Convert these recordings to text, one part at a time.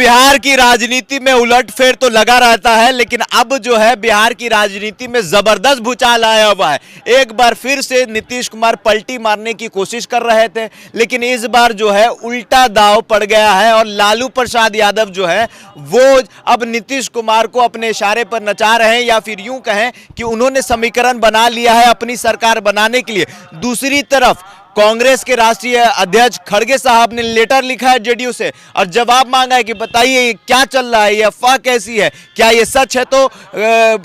बिहार की राजनीति में उलटफेर तो लगा रहता है, लेकिन अब जो है बिहार की राजनीति में जबरदस्त भूचाल आया हुआ है। एक बार फिर से नीतीश कुमार पलटी मारने की कोशिश कर रहे थे, लेकिन इस बार जो है उल्टा दांव पड़ गया है और लालू प्रसाद यादव जो है वो अब नीतीश कुमार को अपने इशारे पर नचा रहे हैं, या फिर यूं कहें कि उन्होंने समीकरण बना लिया है अपनी सरकार बनाने के लिए। दूसरी तरफ कांग्रेस के राष्ट्रीय अध्यक्ष खड़गे साहब ने लेटर लिखा है जेडीयू से और जवाब मांगा है कि बताइए क्या चल रहा है, ये अफवाह कैसी है, क्या ये सच है। तो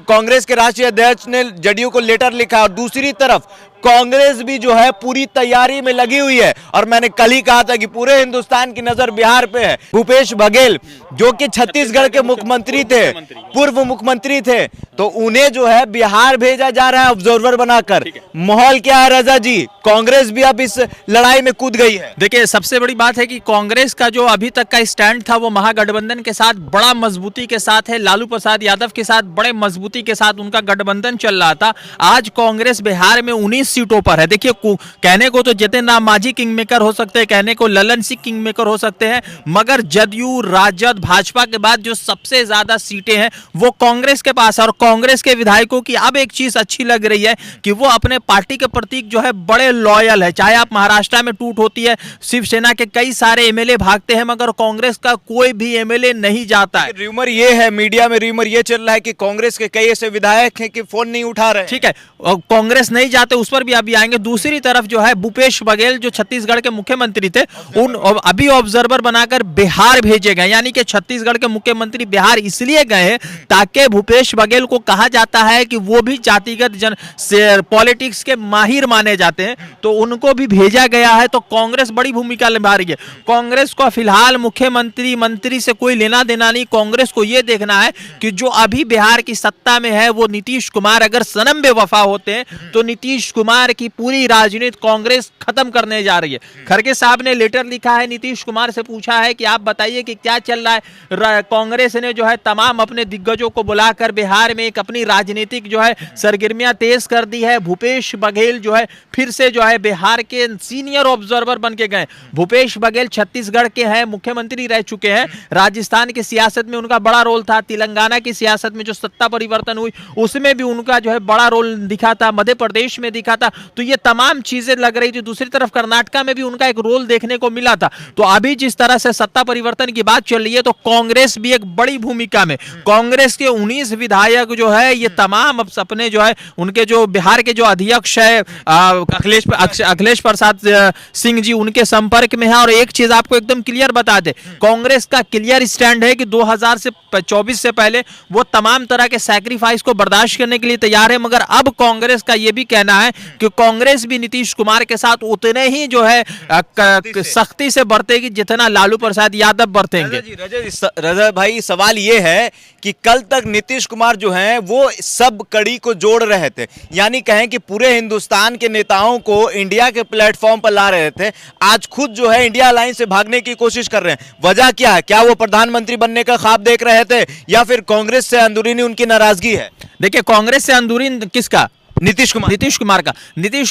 कांग्रेस के राष्ट्रीय अध्यक्ष ने जेडीयू को लेटर लिखा और दूसरी तरफ कांग्रेस भी जो है पूरी तैयारी में लगी हुई है। और मैंने कल ही कहा था कि पूरे हिंदुस्तान की नजर बिहार पे है। भूपेश बघेल जो कि छत्तीसगढ़ के मुख्यमंत्री थे, पूर्व मुख्यमंत्री थे, तो उन्हें जो है बिहार भेजा जा रहा है ऑब्जर्वर बनाकर। माहौल क्या है रजा जी? कांग्रेस भी अब इस लड़ाई में कूद गई है। देखिए, सबसे बड़ी बात है कि कांग्रेस का जो अभी तक का स्टैंड था वो महागठबंधन के साथ बड़ा मजबूती के साथ है। लालू प्रसाद यादव के साथ बड़े मजबूती के साथ उनका गठबंधन चल रहा था। आज कांग्रेस बिहार में 19 सीटों पर है। देखिए, कहने को तो जितेंद्र राम मांझी किंग मेकर हो सकते हैं, कहने को ललन सिंह किंग मेकर हो सकते हैं, मगर जदयू, राजद, भाजपा के बाद जो सबसे ज्यादा सीटें हैं वो कांग्रेस के पास है। और कांग्रेस के विधायकों की अब एक चीज अच्छी लग रही है कि वो अपने पार्टी के प्रतीक जो है बड़े लॉयल है। चाहे आप महाराष्ट्र में टूट होती है, शिवसेना के कई सारे एमएलए भागते हैं, मगर कांग्रेस का कोई भी एमएलए नहीं जाता है। रूमर ये है, मीडिया में रूमर ये चल रहा है कि कांग्रेस के कई ऐसे विधायक हैं कि फोन नहीं उठा रहे। ठीक है, कांग्रेस नहीं जाते, उस पर भी अभी आएंगे। दूसरी तरफ जो है भूपेश बघेल जो छत्तीसगढ़ के मुख्यमंत्री थे, उन अभी ऑब्जर्वर बनाकर बिहार भेजे गए। यानी कि छत्तीसगढ़ के मुख्यमंत्री बिहार इसलिए गए ताकि भूपेश बघेल को कहा जाता है कि वो भी जातिगत पॉलिटिक्स के माहिर माने जाते हैं, तो उनको भी भेजा गया है। तो कांग्रेस बड़ी भूमिका निभा रही है। कांग्रेस को फिलहाल मुख्यमंत्री मंत्री से कोई लेना देना नहीं। कांग्रेस को यह देखना है कि जो अभी बिहार की सत्ता में है वो नीतीश कुमार अगर सनम बेवफा होते हैं तो नीतीश कुमार की पूरी राजनीति कांग्रेस खत्म करने जा रही है। खड़गे साहब ने लेटर लिखा है, नीतीश कुमार से पूछा है कि आप बताइए कि क्या चल रहा है। कांग्रेस ने जो है तमाम अपने दिग्गजों को बुलाकर बिहार में एक अपनी राजनीतिक जो है सरगर्मियां तेज कर दी है। भूपेश बघेल जो है फिर से जो है बिहार के सीनियर ऑब्जर्वर बन के गए। भूपेश बघेल छत्तीसगढ़ के हैं, मुख्यमंत्री रह चुके हैं। राजस्थान की सियासत में उनका बड़ा रोल था। तेलंगाना की सियासत में जो सत्ता परिवर्तन हुई उसमें भी उनका जो है बड़ा रोल दिखा था। मध्य प्रदेश में दिखा था। तो ये तमाम चीजें लग रही थी। दूसरी तरफ कर्नाटका में भी उनका एक रोल देखने को मिला था। तो अभी जिस तरह से सत्ता परिवर्तन की बात चल रही है तो कांग्रेस भी एक बड़ी भूमिका में। कांग्रेस के 19 विधायक जो है ये तमाम अब सपने जो है उनके जो बिहार के जो अध्यक्ष है अखिलेश प्रसाद सिंह जी उनके संपर्क में है। और एक चीज आपको एकदम क्लियर बता दे, कांग्रेस का क्लियर स्टैंड है कि 2024 से पहले वो तमाम तरह के सैक्रिफाइस को बर्दाश्त करने के लिए तैयार है। मगर अब कांग्रेस का यह भी कहना है कि कांग्रेस भी नीतीश कुमार के साथ उतने ही जो है सख्ती से बरतेगी जितना लालू प्रसाद यादव बरतेंगे। रजा भाई, सवाल ये है कि कल तक नीतीश कुमार जो हैं वो सब कड़ी को जोड़ रहे थे, यानी कहें कि पूरे हिंदुस्तान के नेताओं को इंडिया के प्लेटफॉर्म पर ला रहे थे। आज खुद जो है इंडिया लाइन से भागने की कोशिश कर रहे हैं। वजह क्या है? क्या वो प्रधानमंत्री बनने का ख्वाब देख रहे थे या फिर कांग्रेस से अंदरूनी उनकी नाराजगी है? देखिए, कांग्रेस से अंदरूनी किसका? नीतीश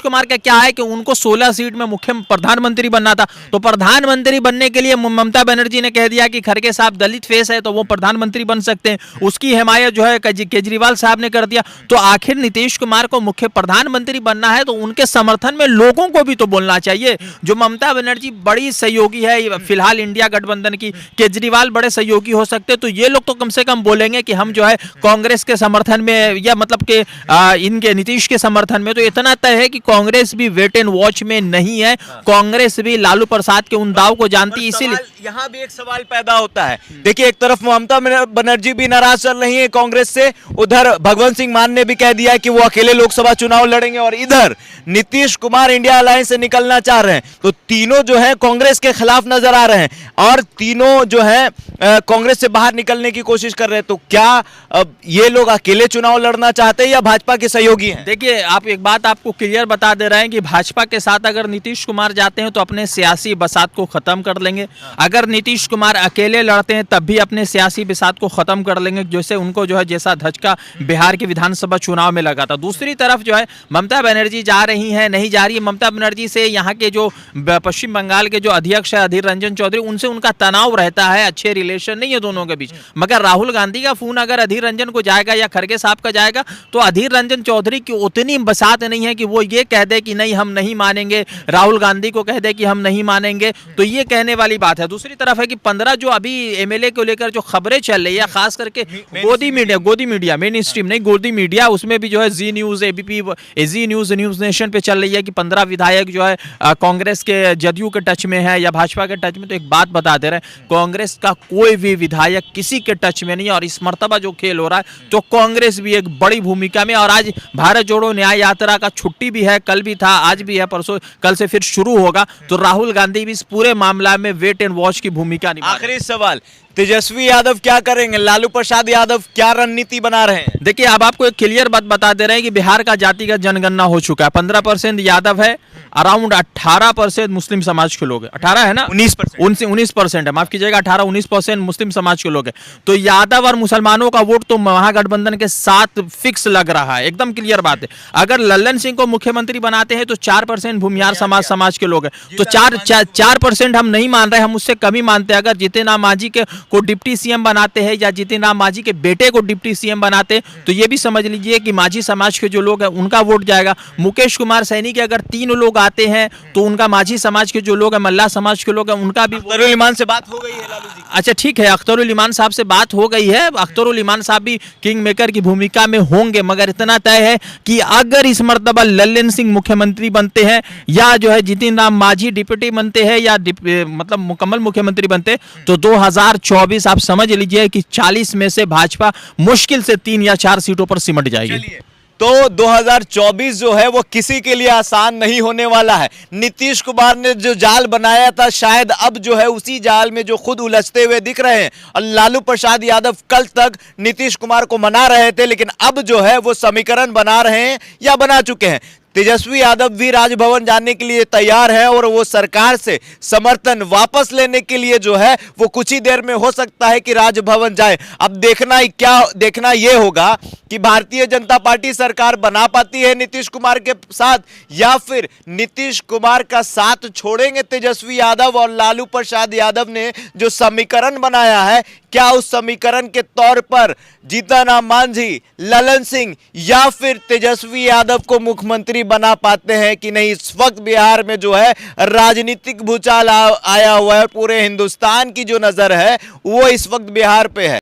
कुमार का क्या है कि उनको 16 सीट में मुख्य प्रधानमंत्री बनना था। तो प्रधानमंत्री बनने के लिए ममता बनर्जी ने कह दिया कि खड़गे साहब दलित फेस है तो वो प्रधानमंत्री बन सकते हैं। उसकी हिमायत जो है केजरीवाल साहब ने कर दिया। तो आखिर नीतीश कुमार को मुख्य प्रधानमंत्री बनना है तो उनके समर्थन में लोगों को भी तो बोलना चाहिए। जो ममता बनर्जी बड़ी सहयोगी है फिलहाल इंडिया गठबंधन की, केजरीवाल बड़े सहयोगी हो सकते, तो ये लोग तो कम से कम बोलेंगे कि हम जो है कांग्रेस के समर्थन में या मतलब के इनके नीतीश के समर्थन में। तो इतना तय है कि कांग्रेस भी वेट एंड वॉच में नहीं है। कांग्रेस भी लालू प्रसाद के उन दाव को जानती है। इसीलिए यहां भी एक सवाल पैदा होता है। देखिए, एक तरफ ममता बनर्जी भी नाराज चल रही है कांग्रेस से, उधर भगवंत सिंह मान ने भी कह दिया कि वो अकेले लोकसभा चुनाव लड़ेंगे, और इधर नीतीश कुमार इंडिया अलायंस से निकलना चाह रहे हैं। तो तीनों जो है कांग्रेस के खिलाफ नजर आ रहे हैं और तीनों जो है कांग्रेस से बाहर निकलने की कोशिश कर रहे हैं। तो क्या अब ये लोग अकेले चुनाव लड़ना चाहते हैं या भाजपा के सहयोगी हैं? देखिए, आप एक बात आपको क्लियर बता दे रहे हैं कि भाजपा के साथ अगर नीतीश कुमार जाते हैं तो अपने सियासी बसात को खत्म कर लेंगे। अगर नीतीश कुमार अकेले लड़ते हैं तब भी अपने सियासी बसात को खत्म कर लेंगे, जैसे उनको जो है जैसा धचका बिहार के विधानसभा चुनाव में लगा था। दूसरी तरफ जो है ममता बनर्जी जा रही हैं, नहीं जा रही है। ममता बनर्जी से यहाँ के जो पश्चिम बंगाल के जो अध्यक्ष है अधीर रंजन चौधरी, उनसे उनका तनाव रहता है, अच्छे रिलेशन नहीं है दोनों के बीच। मगर राहुल गांधी का फोन अगर अधीर रंजन को जाएगा या खड़गे साहब का जाएगा तो अधीर रंजन चौधरी की उतनी बसात नहीं है कि वो ये कह दे कि नहीं हम नहीं मानेंगे, राहुल गांधी को कह दे कि हम नहीं मानेंगे, तो ये कहने वाली बात है। दूसरी तरफ है कि 15 जो अभी एमएलए को लेकर जो खबरें चल रही है, खास करके गोदी मीडिया मेन स्ट्रीम नहीं, गोदी मीडिया, उसमें भी जो है जी न्यूज, एबीपी, जी न्यूज, न्यूज नेशन पे चल रही है कि 15 विधायक जो है कांग्रेस के, जदयू के टच में है या भाजपा के टच में। तो एक बात बता दे रहे हैं, कांग्रेस का कोई भी विधायक किसी के टच में नहीं है। और इस मर्तबा जो खेल हो रहा है तो कांग्रेस भी एक बड़ी भूमिका में। और आज भारत जोड़ो न्याय यात्रा का छुट्टी भी है, कल भी था, आज भी है, परसों कल से फिर शुरू होगा। तो राहुल गांधी भी इस पूरे मामला में वेट एंड वॉच की भूमिका निभा। आखिरी सवाल, तेजस्वी यादव क्या करेंगे, लालू प्रसाद यादव क्या रणनीति बना रहे हैं? देखिए, अब आपको एक क्लियर बात बता दे रहे हैं कि बिहार का जातिगत जनगणना हो चुका है। 15% यादव है, अराउंड 18% मुस्लिम समाज के लोग हैं। 18 है ना, 19% है, माफ कीजिएगा, 18-19% मुस्लिम समाज के लोग हैं। तो यादव और मुसलमानों का वोट तो महागठबंधन के साथ फिक्स लग रहा है, एकदम क्लियर बात है। अगर लल्लन सिंह को मुख्यमंत्री बनाते हैं तो 4% भूमिहार समाज के लोग हैं। तो 4% हम नहीं मान रहे, हम उससे कम ही मानते हैं। अगर जितिन राम मांझी को डिप्टी सीएम बनाते हैं या जितिन राम मांझी के बेटे को डिप्टी सीएम बनाते हैं तो ये भी समझ लीजिए कि मांझी समाज के जो लोग हैं उनका वोट जाएगा। मुकेश कुमार सैनी के अगर 3 लोग आते हैं तो उनका मांझी समाज के जो लोग हैं, मल्ला समाज के लोग हैं, उनका भी। अख्तरुल इमान से बात हो गई है लालू जी? अच्छा ठीक है, अख्तरुल इमान साहब से बात हो गई है। अख्तरुल इमान साहब भी किंग मेकर की भूमिका में होंगे, मगर इतना तय है कि अगर इस मर्तबा लल्लन सिंह मुख्यमंत्री बनते हैं या जो है जितिन राम मांझी डिप्टी बनते हैं या मतलब मुकम्मल मुख्यमंत्री बनते तो 2024 आप समझ लीजिए कि 40 में से भाजपा मुश्किल से 3 या 4 सीटों पर सिमट जाएगी। तो 2024 जो है वो किसी के लिए आसान नहीं होने वाला है। नीतीश कुमार ने जो जाल बनाया था, शायद अब जो है उसी जाल में जो खुद उलझते हुए दिख रहे हैं। और लालू प्रसाद यादव कल तक नीतीश कुमार को मना रहे थे, लेकिन अब जो है वो समीकरण बना रहे हैं या बना चुके हैं। तेजस्वी यादव भी राजभवन जाने के लिए तैयार है और वो सरकार से समर्थन वापस लेने के लिए जो है वो कुछ ही देर में हो सकता है कि राजभवन जाए। अब देखना ये होगा कि भारतीय जनता पार्टी सरकार बना पाती है नीतीश कुमार के साथ, या फिर नीतीश कुमार का साथ छोड़ेंगे तेजस्वी यादव। और लालू प्रसाद यादव ने जो समीकरण बनाया है, क्या उस समीकरण के तौर पर जीतन राम मांझी, ललन सिंह या फिर तेजस्वी यादव को मुख्यमंत्री बना पाते हैं कि नहीं? इस वक्त बिहार में जो है राजनीतिक भूचाल आया हुआ है। पूरे हिंदुस्तान की जो नजर है वो इस वक्त बिहार पे है।